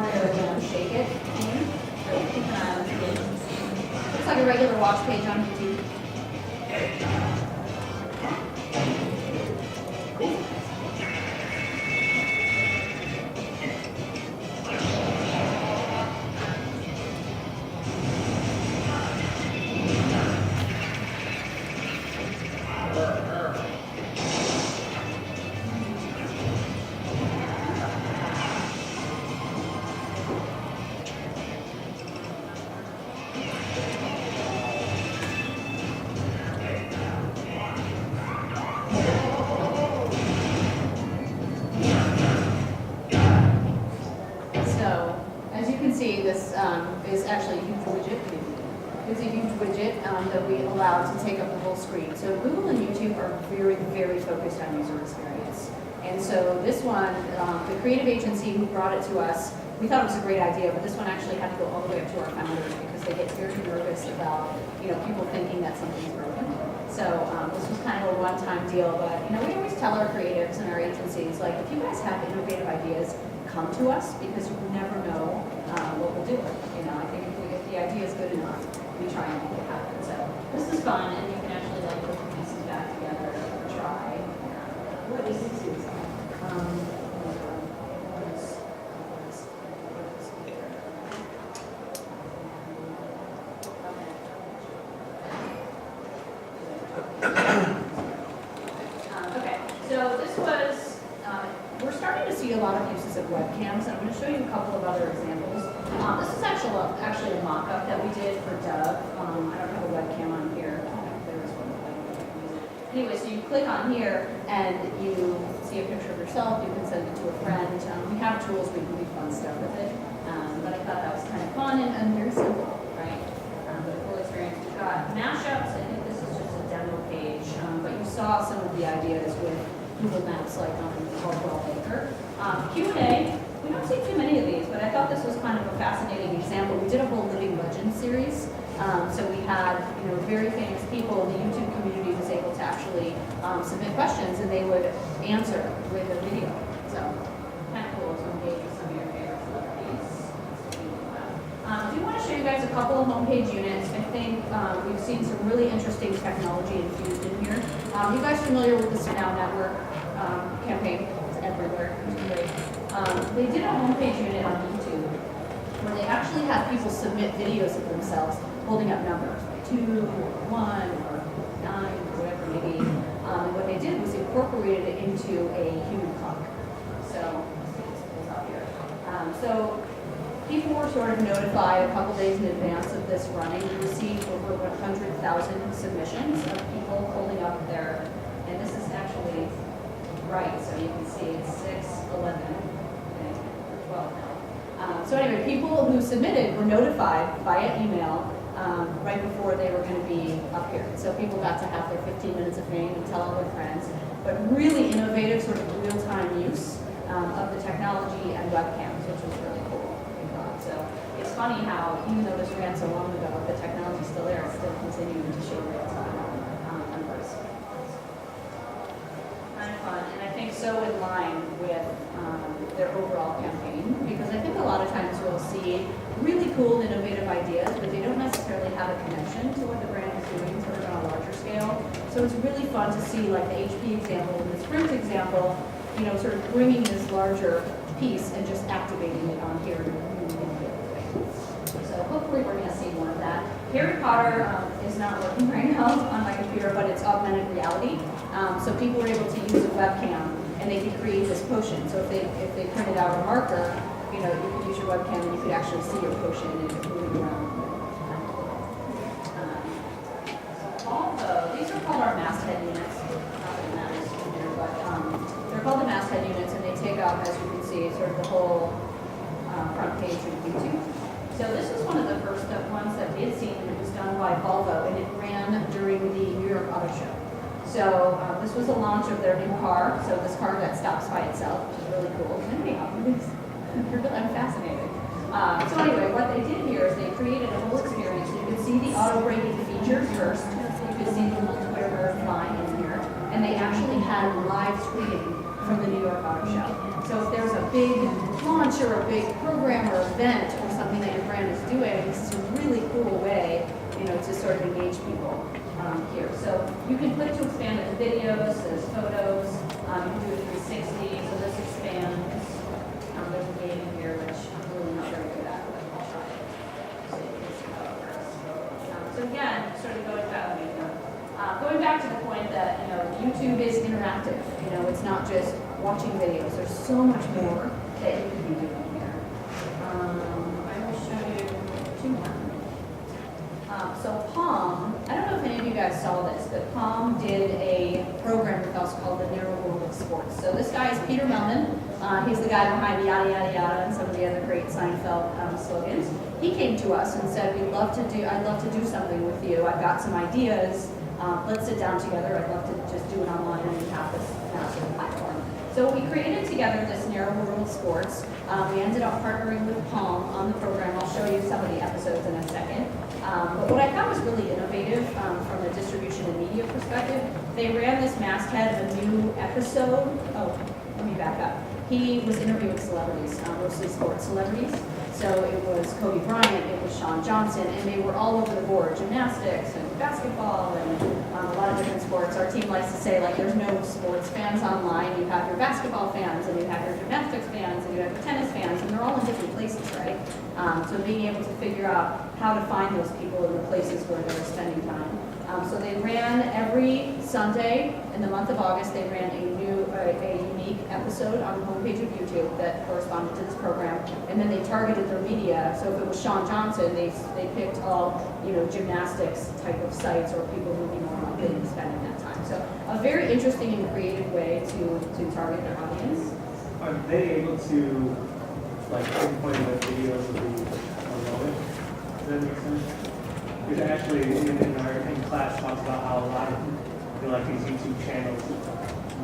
to shake it. So keep an eye on the screen. Looks like a regular watch page on YouTube. This is actually a huge widget. It's a huge widget that we allow to take up the whole screen. So Google and YouTube are very, very focused on user experience. And so this one, the creative agency who brought it to us, we thought it was a great idea, but this one actually had to go all the way up to our founders because they get very nervous about people thinking that something's broken. So this was kind of a one-time deal, but we always tell our creatives and our agencies, like, if you guys have innovative ideas, come to us because you never know what we'll do. I think if the idea is good enough, we try and make it happen. So this is fun, and you can actually put the pieces back together and try. What is this? We're starting to see a lot of uses of webcams, and I'm going to show you a couple of other examples. This is actually a mock-up that we did for Dove. I don't have a webcam on here. There is one, but I don't know if I can use it. Anyway, so you click on here, and you see a picture of yourself. You can send it to a friend. We have tools where you can do fun stuff with it, but I thought that was kind of fun and very simple, right? But a cool experience. We've got mashups. I think this is just a demo page, but you saw some of the ideas with Google Maps, like on Caldwell Baker. Q&A, we don't see too many of these, but I thought this was kind of a fascinating example. We did a whole Living Legend series, so we had very famous people in the YouTube community was able to actually submit questions, and they would answer with a video. So kind of cool to engage with some of your favorite celebrities. I do want to show you guys a couple of homepage units. I think we've seen some really interesting technology infused in here. You guys familiar with the Now Network campaign? It's everywhere. It's great. They did a homepage unit on YouTube where they actually had people submit videos of themselves holding up numbers, like 2 or 1 or 9 or whatever it may be. And what they did was incorporated it into a human clock. So let's see this pulls up here. So people were sort of notified a couple days in advance of this running. We received over 100,000 submissions of people holding up their, and this is actually right, so you can see it's 6/11, okay, or 12 now. So anyway, people who submitted were notified via email right before they were going to be up here. So people got to have their 15 minutes of fame and tell all their friends, but really innovative sort of real-time use of the technology and webcams, which was really cool, we thought. So it's funny how, even though this ran so long ago, the technology's still there, it's still continuing to show real-time numbers. Kind of fun, and I think so in line with their overall campaign, because I think a lot of times we'll see really cool, innovative ideas, but they don't necessarily have a connection to what the brand is doing sort of on a larger scale. So it's really fun to see, like the HP example and the Sprint example, sort of bringing this larger piece and just activating it on here in a really innovative way. So hopefully we're going to see more of that. Harry Potter is not working right now on my computer, but it's augmented reality. So people were able to use a webcam and they could create this potion. So if they printed out a marker, you could use your webcam and you could actually see your potion and it moving around. Also, these are called our masthead units. Not that it matters here, but they're called the masthead units, and they take up, as you can see, sort of the whole front page of YouTube. So this was one of the first ones that we had seen, and it was done by Volvo, and it ran during the New York Auto Show. So this was a launch of their new car. So this car that stops by itself, which is really cool. I'm fascinated. So anyway, what they did here is they created a whole experience. You could see the auto braking features first. You could see the little Twitter bird flying in here. And they actually had live tweeting from the New York Auto Show. So if there's a big launch or a big program or event or something that your brand is doing, this is a really cool way, to sort of engage people here. So you can click to expand it to videos, there's photos, you can do a 360, so this expands. There's a game in here which I'm really not very good at, but I'll try it. So you can see how it works. So again, sort of going back to the point that YouTube is interactive. It's not just watching videos. There's so much more that you can be doing here. I will show you two more. So Palm, I don't know if any of you guys saw this, but Palm did a program with us called The Narrow World of Sports. So this guy is Peter Melman. He's the guy behind Yada Yada Yada and some of the other great Seinfeld slogans. He came to us and said, I'd love to do something with you. I've got some ideas. Let's sit down together. I'd love to just do it online and have this massive platform. So we created together this Narrow World of Sports. We ended up partnering with Palm on the program. I'll show you some of the episodes in a second. But what I thought was really innovative from a distribution and media perspective, they ran this masthead of a new episode. Oh, let me back up. He was interviewing celebrities, mostly sports celebrities. So it was Kobe Bryant, it was Shawn Johnson, and they were all over the board, gymnastics and basketball and a lot of different sports. Our team likes to say, like, there's no sports fans online. You have your basketball fans, and you have your gymnastics fans, and you have your tennis fans, and they're all in different places, right? So being able to figure out how to find those people in the places where they're spending time. So they ran every Sunday in the month of August, they ran a unique episode on the homepage of YouTube that corresponded to this program, and then they targeted their media. So if it was Shawn Johnson, they picked all gymnastics type of sites or people who would be more likely to be spending that time. So a very interesting and creative way to target their audience. Are they able to pinpoint the videos of the moment? Does that make sense? Because actually in class talks about how a lot of these YouTube channels,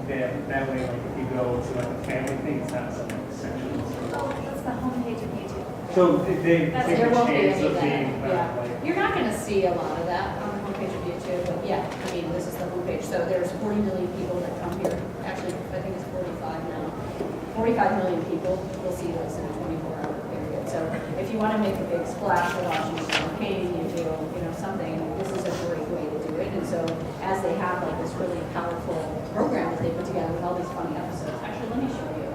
that way if you go to a family thing, it's not something essential. Oh, that's the homepage of YouTube. So they take There a won't be chance any of of being that. You're not going to see a lot of that on the homepage of YouTube, but yeah, I mean, this is the homepage. So there's 40 million people that come here. Actually, I think it's 45 now. 45 million people will see this in a 24-hour period. So if you want to make a big splash or launching a campaign, you do something, this is a great way to do it. And so as they have this really powerful program that they put together with all these funny episodes, actually, let me show you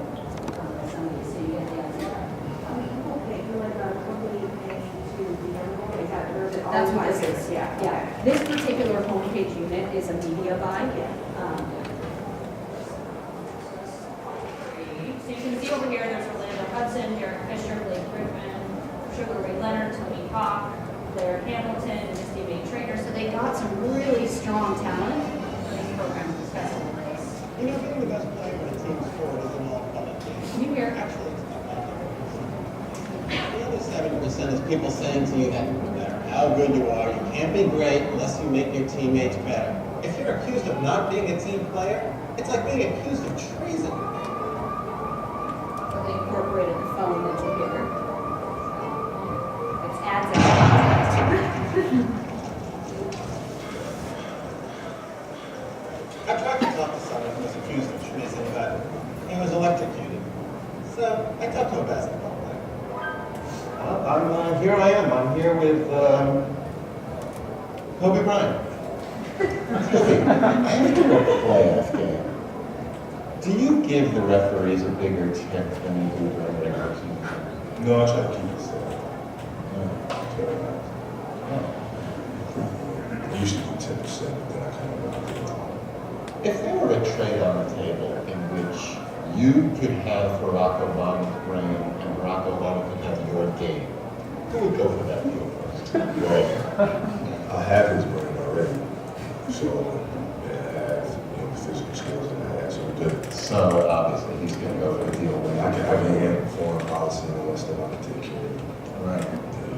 some of these so you get the idea. That's what this is, yeah. This particular homepage unit is a media buy. So you can see over here, there's Orlando Hudson, Derek Fisher, Blake Griffin, Sugar Ray Leonard, Tony Hawk, Blair Hamilton, Misty May Trainer. So they got some really strong talent for these programs, especially in race. Being the best player in a team sport is an all-public game. Can you hear? Actually, it's not that good. The other 70% is people saying to you that no matter how good you are, you can't be great unless you make your teammates better. If you're accused of not being a team player, it's like being accused of treason. So they incorporated the phone that you hear. It's ads and I tried to talk to someone who was accused of treason, but he was electrocuted. So I talked to a basketball player. Here I am. I'm here with Kobe Bryant. after a playoff game. Do you give the referees a bigger tip than you do during the regular season? No, I try to keep it safe. I used to do 10%, but then I kind of rounded it off. If there were a trade on the table in which you could have Barack Obama's brain and Barack Obama could have your game, who would go for that deal first? Well, I have his brain already. So, and I have the physical skills that I have, so we're good. So obviously he's going to go for the deal when I can handle foreign policy and all that stuff. I can take care of it. Right.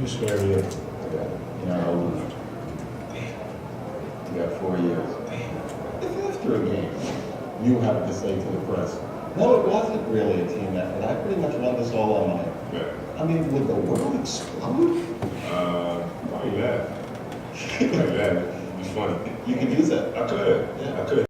You swear me in. I got it. You know, you got 4 years. If after a game you have to say to the press, no, it wasn't really a team effort. I pretty much won this all on my own. Yeah. I mean, would the world explode? Probably that. Like that. It's funny. You could use that. I could. Yeah. I could.